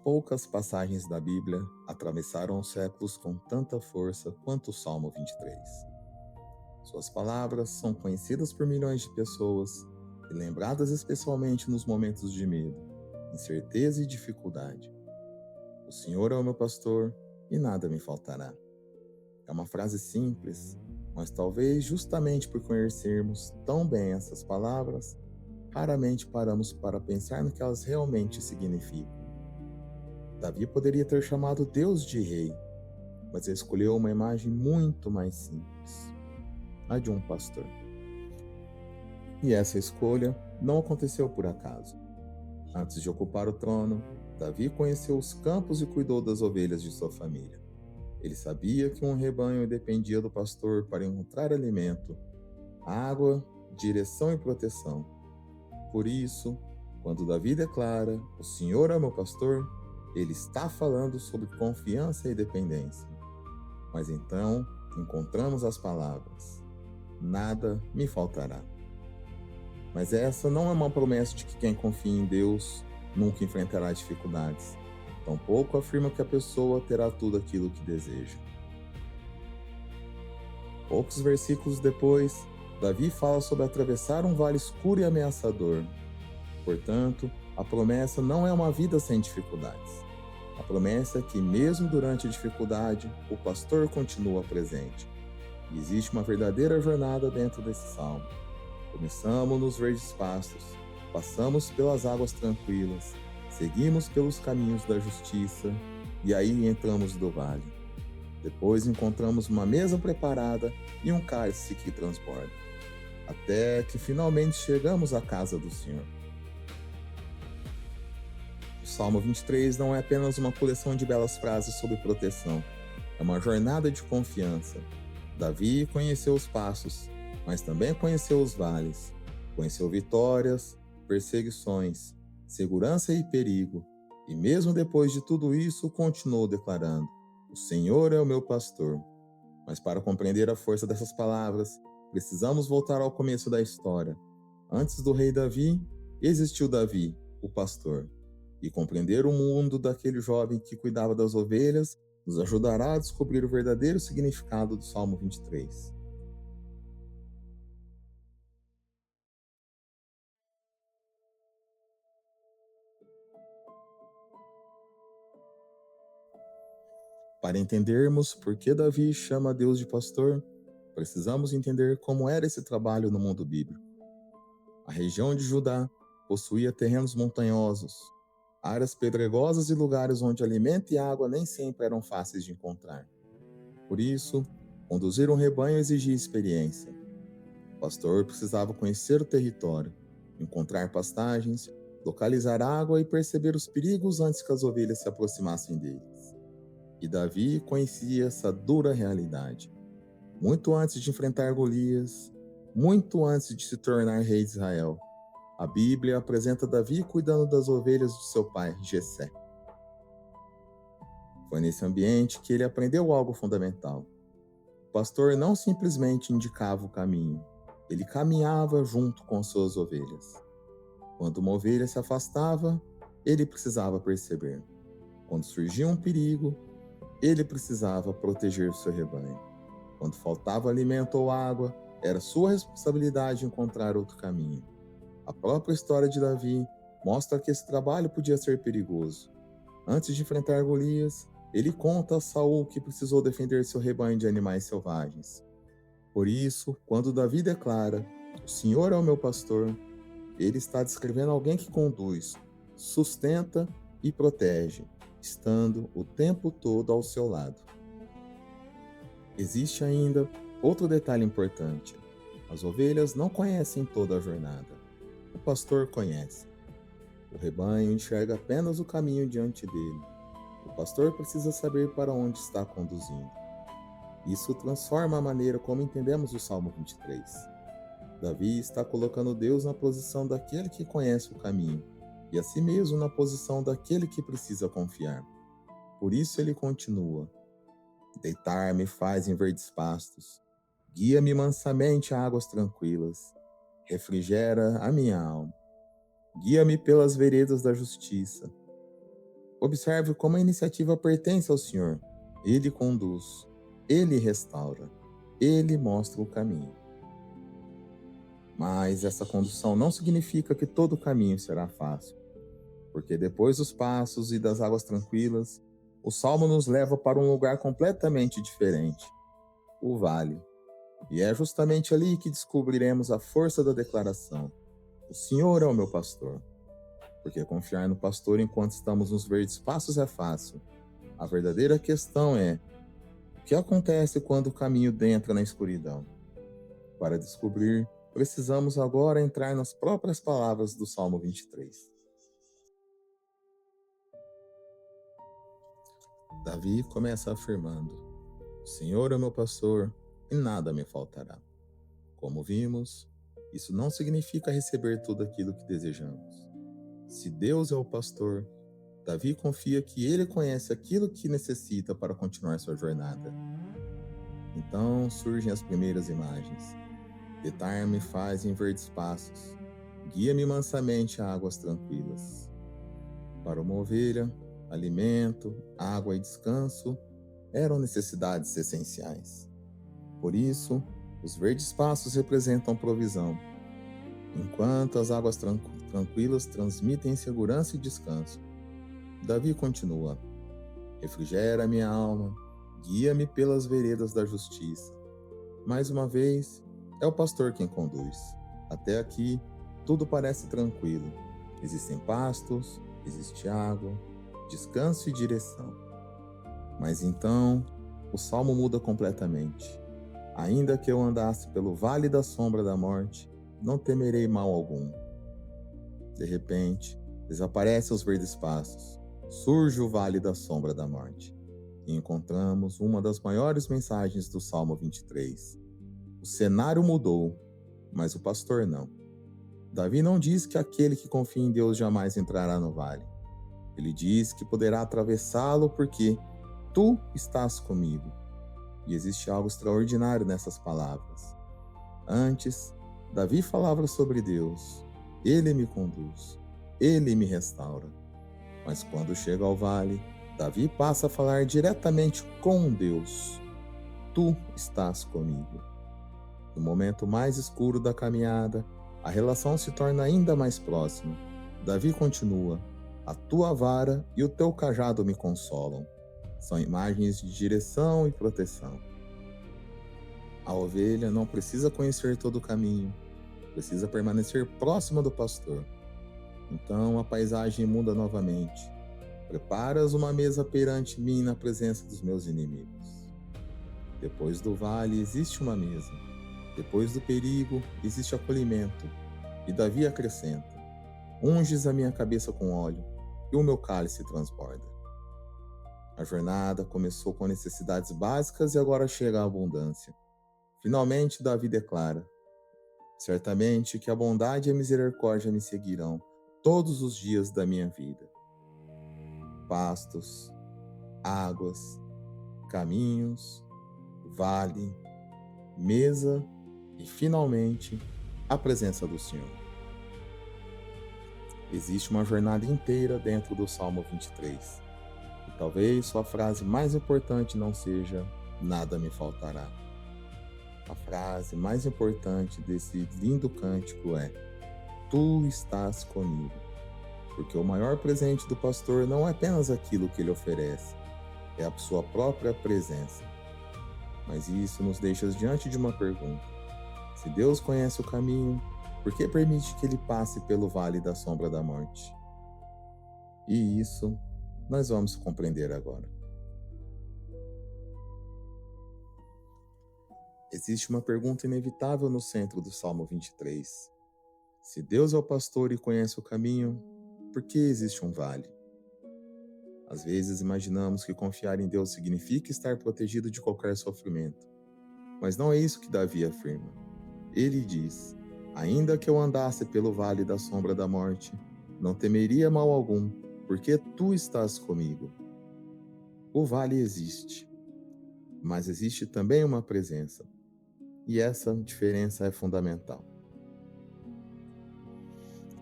Poucas passagens da Bíblia atravessaram os séculos com tanta força quanto o Salmo 23. Suas palavras são conhecidas por milhões de pessoas e lembradas especialmente nos momentos de medo, incerteza e dificuldade. O Senhor é o meu pastor e nada me faltará. É uma frase simples, mas talvez justamente por conhecermos tão bem essas palavras, raramente paramos para pensar no que elas realmente significam. Davi poderia ter chamado Deus de rei, mas ele escolheu uma imagem muito mais simples, a de um pastor. E essa escolha não aconteceu por acaso. Antes de ocupar o trono, Davi conheceu os campos e cuidou das ovelhas de sua família. Ele sabia que um rebanho dependia do pastor para encontrar alimento, água, direção e proteção. Por isso, quando Davi declara: "O Senhor é meu pastor", ele está falando sobre confiança e dependência. Mas então encontramos as palavras: "Nada me faltará". Mas essa não é uma promessa de que quem confia em Deus nunca enfrentará dificuldades. Tampouco afirma que a pessoa terá tudo aquilo que deseja. Poucos versículos depois, Davi fala sobre atravessar um vale escuro e ameaçador. Portanto, a promessa não é uma vida sem dificuldades. A promessa é que, mesmo durante a dificuldade, o pastor continua presente. E existe uma verdadeira jornada dentro desse salmo. Começamos nos verdes pastos, passamos pelas águas tranquilas, seguimos pelos caminhos da justiça e aí entramos do vale. Depois encontramos uma mesa preparada e um cálice que transborda, até que finalmente chegamos à casa do Senhor. O Salmo 23 não é apenas uma coleção de belas frases sobre proteção, é uma jornada de confiança. Davi conheceu os passos, mas também conheceu os vales, conheceu vitórias, perseguições, segurança e perigo, e mesmo depois de tudo isso continuou declarando: "O Senhor é o meu pastor". Mas para compreender a força dessas palavras, precisamos voltar ao começo da história. Antes do rei Davi, existiu Davi, o pastor. E compreender o mundo daquele jovem que cuidava das ovelhas nos ajudará a descobrir o verdadeiro significado do Salmo 23. Para entendermos por que Davi chama Deus de pastor, precisamos entender como era esse trabalho no mundo bíblico. A região de Judá possuía terrenos montanhosos, áreas pedregosas e lugares onde alimento e água nem sempre eram fáceis de encontrar. Por isso, conduzir um rebanho exigia experiência. O pastor precisava conhecer o território, encontrar pastagens, localizar água e perceber os perigos antes que as ovelhas se aproximassem deles. E Davi conhecia essa dura realidade. Muito antes de enfrentar Golias, muito antes de se tornar rei de Israel, a Bíblia apresenta Davi cuidando das ovelhas de seu pai, Jessé. Foi nesse ambiente que ele aprendeu algo fundamental. O pastor não simplesmente indicava o caminho, ele caminhava junto com suas ovelhas. Quando uma ovelha se afastava, ele precisava perceber. Quando surgia um perigo, ele precisava proteger o seu rebanho. Quando faltava alimento ou água, era sua responsabilidade encontrar outro caminho. A própria história de Davi mostra que esse trabalho podia ser perigoso. Antes de enfrentar Golias, ele conta a Saul que precisou defender seu rebanho de animais selvagens. Por isso, quando Davi declara: "O Senhor é o meu pastor", ele está descrevendo alguém que conduz, sustenta e protege, estando o tempo todo ao seu lado. Existe ainda outro detalhe importante: as ovelhas não conhecem toda a jornada. O pastor conhece. O rebanho enxerga apenas o caminho diante dele. O pastor precisa saber para onde está conduzindo. Isso transforma a maneira como entendemos o Salmo 23. Davi está colocando Deus na posição daquele que conhece o caminho e a si mesmo na posição daquele que precisa confiar. Por isso ele continua: "Deitar-me faz em verdes pastos, guia-me mansamente a águas tranquilas, refrigera a minha alma, guia-me pelas veredas da justiça, Observe como a iniciativa pertence ao Senhor. Ele conduz, ele restaura, ele mostra o caminho. Mas essa condução não significa que todo o caminho será fácil, porque depois dos passos e das águas tranquilas, o Salmo nos leva para um lugar completamente diferente, o vale. E é justamente ali que descobriremos a força da declaração: o Senhor é o meu pastor. Porque confiar no pastor enquanto estamos nos verdes passos é fácil. A verdadeira questão é: o que acontece quando o caminho entra na escuridão? Para descobrir, precisamos agora entrar nas próprias palavras do Salmo 23. Davi começa afirmando: o Senhor é meu pastor e nada me faltará. Como vimos, isso não significa receber tudo aquilo que desejamos. Se Deus é o pastor, Davi confia que ele conhece aquilo que necessita para continuar sua jornada. Então surgem as primeiras imagens. Deitar-me faz em verdes passos, guia-me mansamente a águas tranquilas. Para uma ovelha, alimento, água e descanso eram necessidades essenciais. Por isso, os verdes pastos representam provisão, enquanto as águas tranquilas transmitem segurança e descanso. Davi continua: refrigera minha alma, guia-me pelas veredas da justiça. Mais uma vez, é o pastor quem conduz. Até aqui, tudo parece tranquilo. Existem pastos, existe água, descanso e direção. Mas então, o salmo muda completamente. Ainda que eu andasse pelo vale da sombra da morte, não temerei mal algum. De repente, desaparecem os verdes pastos. Surge o vale da sombra da morte. E encontramos uma das maiores mensagens do Salmo 23. O cenário mudou, mas o pastor não. Davi não diz que aquele que confia em Deus jamais entrará no vale. Ele diz que poderá atravessá-lo porque tu estás comigo. E existe algo extraordinário nessas palavras. Antes, Davi falava sobre Deus. Ele me conduz, ele me restaura. Mas quando chega ao vale, Davi passa a falar diretamente com Deus. Tu estás comigo. No momento mais escuro da caminhada, a relação se torna ainda mais próxima. Davi continua: a tua vara e o teu cajado me consolam. São imagens de direção e proteção. A ovelha não precisa conhecer todo o caminho, precisa permanecer próxima do pastor. Então a paisagem muda novamente. Preparas uma mesa perante mim na presença dos meus inimigos. Depois do vale existe uma mesa. Depois do perigo existe acolhimento. E Davi acrescenta: unges a minha cabeça com óleo, e o meu cálice transborda. A jornada começou com necessidades básicas e agora chega a abundância. Finalmente Davi declara: certamente que a bondade e a misericórdia me seguirão todos os dias da minha vida. Pastos, águas, caminhos, vale, mesa e, finalmente, a presença do Senhor. Existe uma jornada inteira dentro do Salmo 23. E talvez sua frase mais importante não seja nada me faltará. A frase mais importante desse lindo cântico é: tu estás comigo. Porque o maior presente do pastor não é apenas aquilo que ele oferece, é a sua própria presença. Mas isso nos deixa diante de uma pergunta: se Deus conhece o caminho, por que permite que ele passe pelo vale da sombra da morte? E isso nós vamos compreender agora. Existe uma pergunta inevitável no centro do Salmo 23. Se Deus é o pastor e conhece o caminho, por que existe um vale? Às vezes imaginamos que confiar em Deus significa estar protegido de qualquer sofrimento. Mas não é isso que Davi afirma. Ele diz: ainda que eu andasse pelo vale da sombra da morte, não temeria mal algum, porque tu estás comigo. O vale existe, mas existe também uma presença. E essa diferença é fundamental.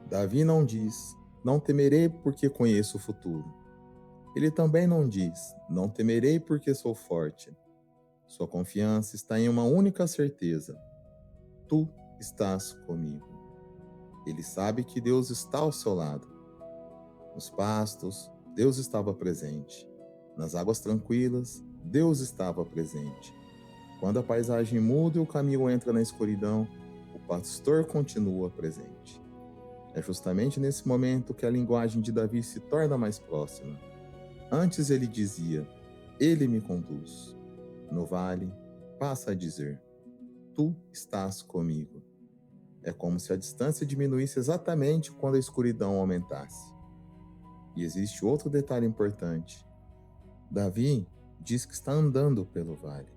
Davi não diz: não temerei porque conheço o futuro. Ele também não diz: não temerei porque sou forte. Sua confiança está em uma única certeza: tu estás comigo. Ele sabe que Deus está ao seu lado. Nos pastos, Deus estava presente. Nas águas tranquilas, Deus estava presente. Quando a paisagem muda e o caminho entra na escuridão, o pastor continua presente. É justamente nesse momento que a linguagem de Davi se torna mais próxima. Antes ele dizia: ele me conduz. No vale, passa a dizer: tu estás comigo. É como se a distância diminuísse exatamente quando a escuridão aumentasse. E existe outro detalhe importante. Davi diz que está andando pelo vale.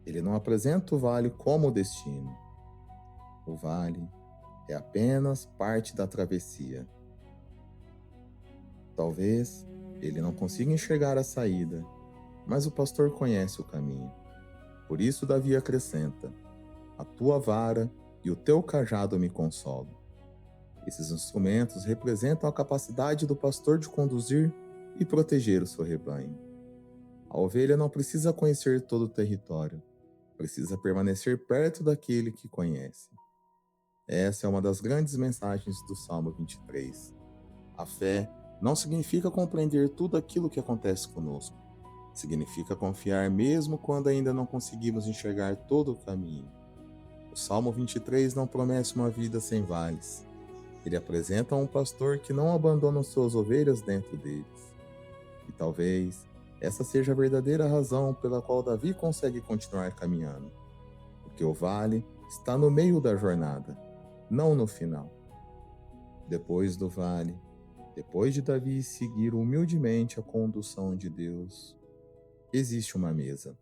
Ele não apresenta o vale como destino. O vale é apenas parte da travessia. Talvez ele não consiga enxergar a saída, mas o pastor conhece o caminho. Por isso Davi acrescenta: a tua vara e o teu cajado me consolam. Esses instrumentos representam a capacidade do pastor de conduzir e proteger o seu rebanho. A ovelha não precisa conhecer todo o território, precisa permanecer perto daquele que conhece. Essa é uma das grandes mensagens do Salmo 23. A fé não significa compreender tudo aquilo que acontece conosco. Significa confiar mesmo quando ainda não conseguimos enxergar todo o caminho. O Salmo 23 não promete uma vida sem vales. Ele apresenta um pastor que não abandona suas ovelhas dentro deles. E talvez essa seja a verdadeira razão pela qual Davi consegue continuar caminhando. Porque o vale está no meio da jornada, não no final. Depois do vale, depois de Davi seguir humildemente a condução de Deus, existe uma mesa.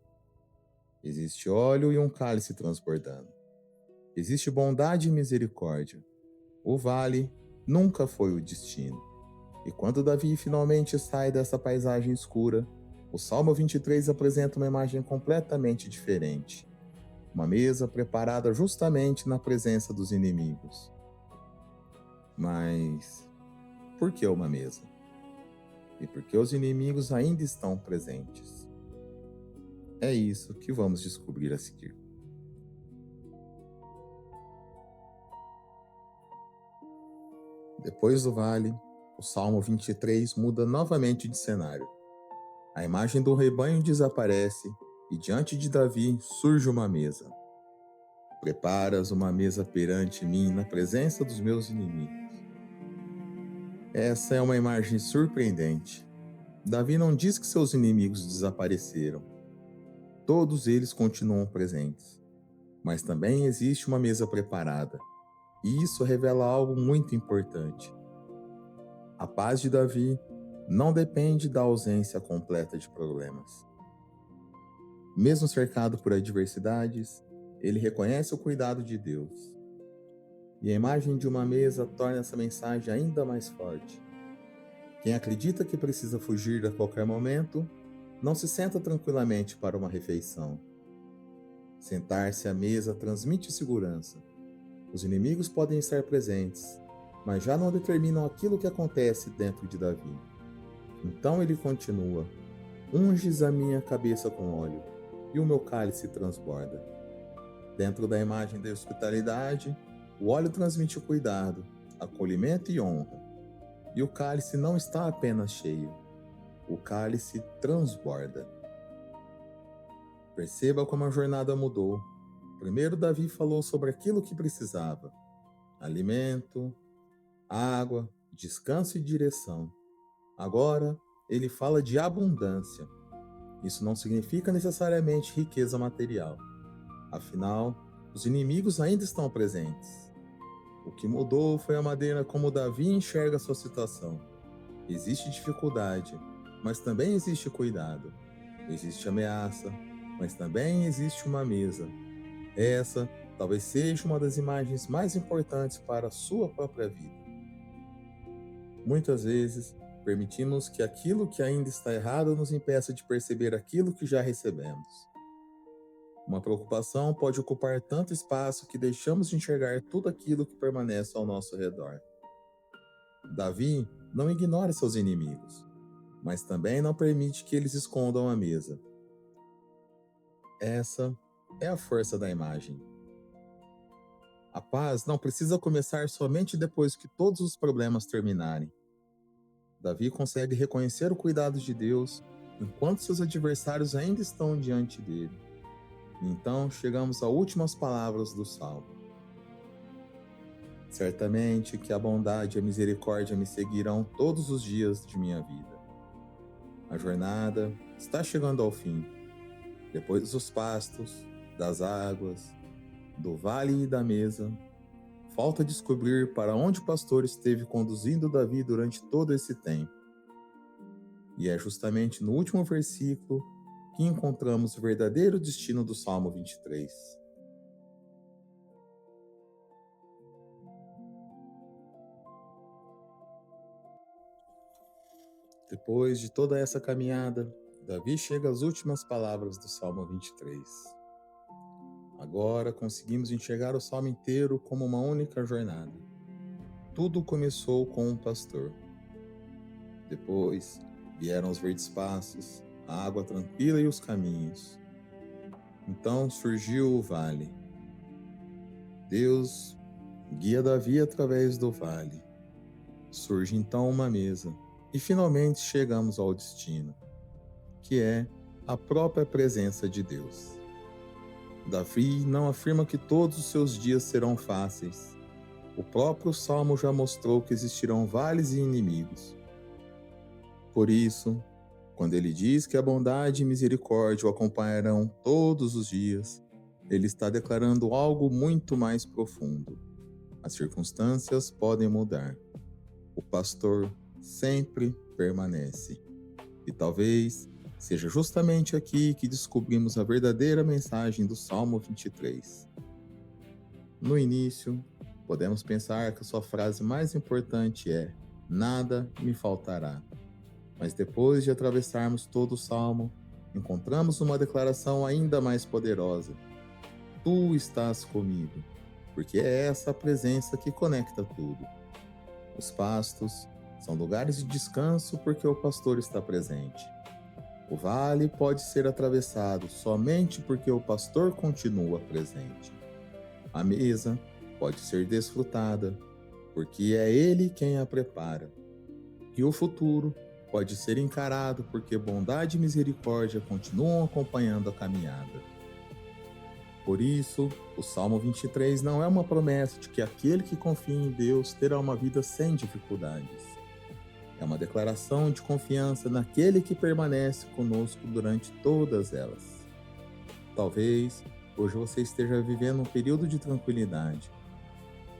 Existe óleo e um cálice transbordando. Existe bondade e misericórdia. O vale nunca foi o destino. E quando Davi finalmente sai dessa paisagem escura, o Salmo 23 apresenta uma imagem completamente diferente. Uma mesa preparada justamente na presença dos inimigos. Mas por que uma mesa? E por que os inimigos ainda estão presentes? É isso que vamos descobrir a seguir. Depois do vale, o Salmo 23 muda novamente de cenário. A imagem do rebanho desaparece e diante de Davi surge uma mesa. Preparas uma mesa perante mim na presença dos meus inimigos. Essa é uma imagem surpreendente. Davi não diz que seus inimigos desapareceram. Todos eles continuam presentes. Mas também existe uma mesa preparada. E isso revela algo muito importante. A paz de Davi não depende da ausência completa de problemas. Mesmo cercado por adversidades, ele reconhece o cuidado de Deus. E a imagem de uma mesa torna essa mensagem ainda mais forte. Quem acredita que precisa fugir a qualquer momento, não se senta tranquilamente para uma refeição. Sentar-se à mesa transmite segurança. Os inimigos podem estar presentes, mas já não determinam aquilo que acontece dentro de Davi. Então ele continua: unges a minha cabeça com óleo, e o meu cálice transborda. Dentro da imagem da hospitalidade, o óleo transmite cuidado, acolhimento e honra. E o cálice não está apenas cheio, o cálice transborda. Perceba como a jornada mudou. Primeiro Davi falou sobre aquilo que precisava: alimento, água, descanso e direção. Agora ele fala de abundância. Isso não significa necessariamente riqueza material. Afinal, os inimigos ainda estão presentes. O que mudou foi a maneira como Davi enxerga sua situação. Existe dificuldade, mas também existe cuidado. Existe ameaça, mas também existe uma mesa. Essa talvez seja uma das imagens mais importantes para a sua própria vida. Muitas vezes, permitimos que aquilo que ainda está errado nos impeça de perceber aquilo que já recebemos. Uma preocupação pode ocupar tanto espaço que deixamos de enxergar tudo aquilo que permanece ao nosso redor. Davi não ignora seus inimigos, mas também não permite que eles escondam a mesa. Essa é a força da imagem. A paz não precisa começar somente depois que todos os problemas terminarem. Davi consegue reconhecer o cuidado de Deus enquanto seus adversários ainda estão diante dele. Então chegamos às últimas palavras do salmo. Certamente que a bondade e a misericórdia me seguirão todos os dias de minha vida. A jornada está chegando ao fim. Depois dos pastos, das águas, do vale e da mesa, falta descobrir para onde o pastor esteve conduzindo Davi durante todo esse tempo. E é justamente no último versículo que encontramos o verdadeiro destino do Salmo 23. Depois de toda essa caminhada, Davi chega às últimas palavras do Salmo 23. Agora conseguimos enxergar o salmo inteiro como uma única jornada. Tudo começou com um pastor. Depois vieram os verdes passos, a água tranquila e os caminhos. Então surgiu o vale. Deus guia Davi através do vale. Surge então uma mesa. E finalmente chegamos ao destino, que é a própria presença de Deus. Davi não afirma que todos os seus dias serão fáceis. O próprio Salmo já mostrou que existirão vales e inimigos. Por isso, quando ele diz que a bondade e misericórdia o acompanharão todos os dias, ele está declarando algo muito mais profundo. As circunstâncias podem mudar. O pastor sempre permanece. E talvez seja justamente aqui que descobrimos a verdadeira mensagem do Salmo 23. No início, podemos pensar que a sua frase mais importante é: nada me faltará. Mas depois de atravessarmos todo o Salmo, encontramos uma declaração ainda mais poderosa: tu estás comigo, porque é essa a presença que conecta tudo. Os pastos são lugares de descanso porque o pastor está presente. O vale pode ser atravessado somente porque o pastor continua presente. A mesa pode ser desfrutada porque é ele quem a prepara. E o futuro pode ser encarado porque bondade e misericórdia continuam acompanhando a caminhada. Por isso, o Salmo 23 não é uma promessa de que aquele que confia em Deus terá uma vida sem dificuldades. É uma declaração de confiança naquele que permanece conosco durante todas elas. Talvez hoje você esteja vivendo um período de tranquilidade,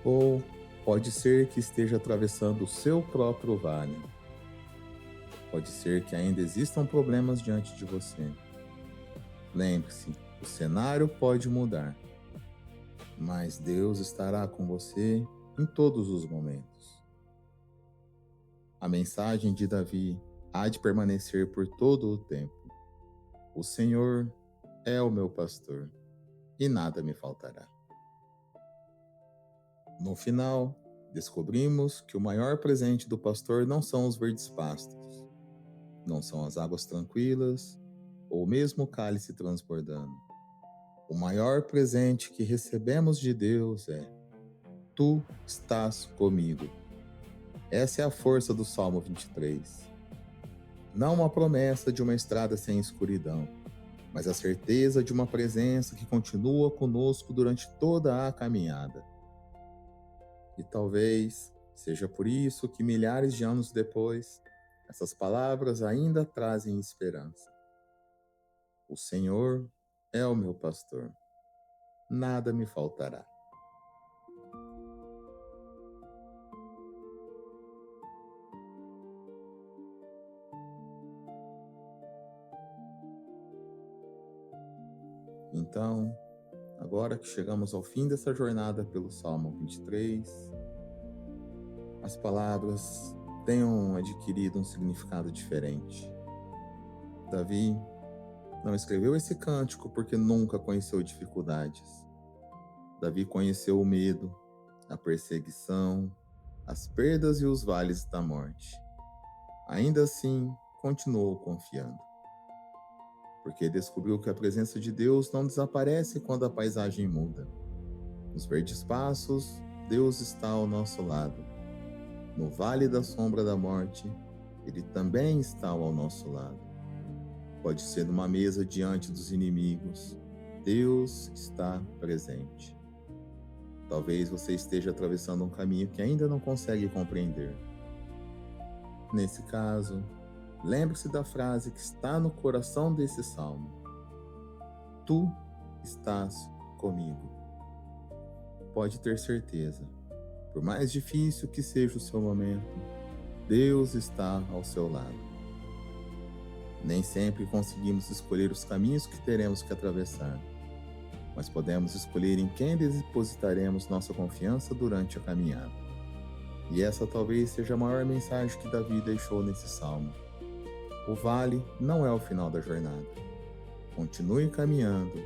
ou pode ser que esteja atravessando o seu próprio vale. Pode ser que ainda existam problemas diante de você. Lembre-se, o cenário pode mudar, mas Deus estará com você em todos os momentos. A mensagem de Davi há de permanecer por todo o tempo. O Senhor é o meu pastor, e nada me faltará. No final, descobrimos que o maior presente do pastor não são os verdes pastos, não são as águas tranquilas, ou mesmo o cálice transbordando. O maior presente que recebemos de Deus é: tu estás comigo. Essa é a força do Salmo 23. Não uma promessa de uma estrada sem escuridão, mas a certeza de uma presença que continua conosco durante toda a caminhada. E talvez seja por isso que milhares de anos depois, essas palavras ainda trazem esperança. O Senhor é o meu pastor, nada me faltará. Então, agora que chegamos ao fim dessa jornada pelo Salmo 23, as palavras tenham adquirido um significado diferente. Davi não escreveu esse cântico porque nunca conheceu dificuldades. Davi conheceu o medo, a perseguição, as perdas e os vales da morte. Ainda assim, continuou confiando, porque descobriu que a presença de Deus não desaparece quando a paisagem muda. Nos verdes passos, Deus está ao nosso lado. No vale da sombra da morte, Ele também está ao nosso lado. Pode ser numa mesa diante dos inimigos, Deus está presente. Talvez você esteja atravessando um caminho que ainda não consegue compreender. Nesse caso, lembre-se da frase que está no coração desse salmo: Tu estás comigo. Pode ter certeza, por mais difícil que seja o seu momento, Deus está ao seu lado. Nem sempre conseguimos escolher os caminhos que teremos que atravessar, mas podemos escolher em quem depositaremos nossa confiança durante a caminhada. E essa talvez seja a maior mensagem que Davi deixou nesse salmo. O vale não é o final da jornada. Continue caminhando.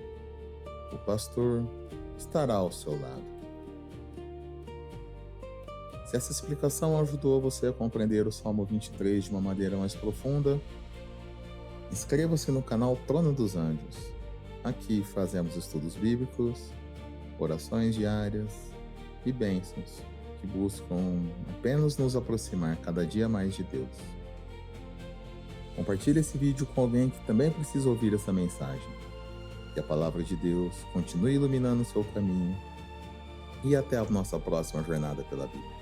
O pastor estará ao seu lado. Se essa explicação ajudou você a compreender o Salmo 23 de uma maneira mais profunda, inscreva-se no canal Trono dos Anjos. Aqui fazemos estudos bíblicos, orações diárias e bênçãos que buscam apenas nos aproximar cada dia mais de Deus. Compartilhe esse vídeo com alguém que também precisa ouvir essa mensagem. Que a palavra de Deus continue iluminando o seu caminho e até a nossa próxima jornada pela Bíblia.